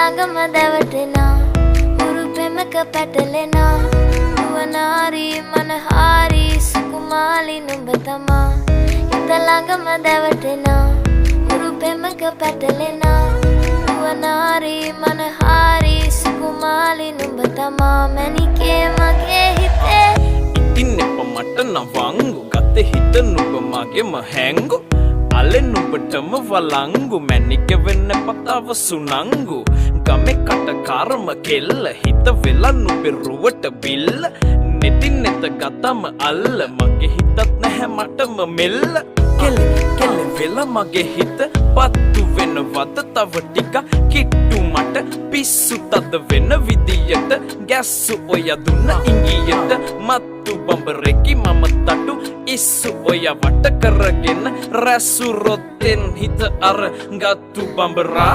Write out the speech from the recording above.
ළඟම දැවටෙනා උරු පෙමක පැටලෙනා නුවනාරි මනහාරි සුකුමාලි නුඹ තමා හිත ළඟම දැවටෙනා උරු පෙමක පැටලෙනා නුවනාරි මනහාරි සුකුමාලි නුඹ තමා මැනිකේ මගේ හිතේ ඉතින් එප මට නවංගු ගත හිත නුඹ මගේම හැංගු අලෙ නුඹටම වලංගු මැනික වෙන්න පතාව සුනංගු ගමේ කටකාරම කෙල්ල හිත වෙලා නුඹේ රුවට බිල්ල නෙතින් නෙත ගතම අල්ල මගේ හිතත් නැහැ මටම මෙල්ල කෙල වෙලා මගේ හිත පත්තු වෙනවද තව ටික කිට්ටු මට පිස්සු තද වෙන විදියට ගැස්සු ඔය දුන්න ඉංගියට මත්තු බඹරෙකි මම තටු ඉස්සු ඔය වට කරගෙන රැසු රොත්තෙන් හිත අර ගත්තු බඹරා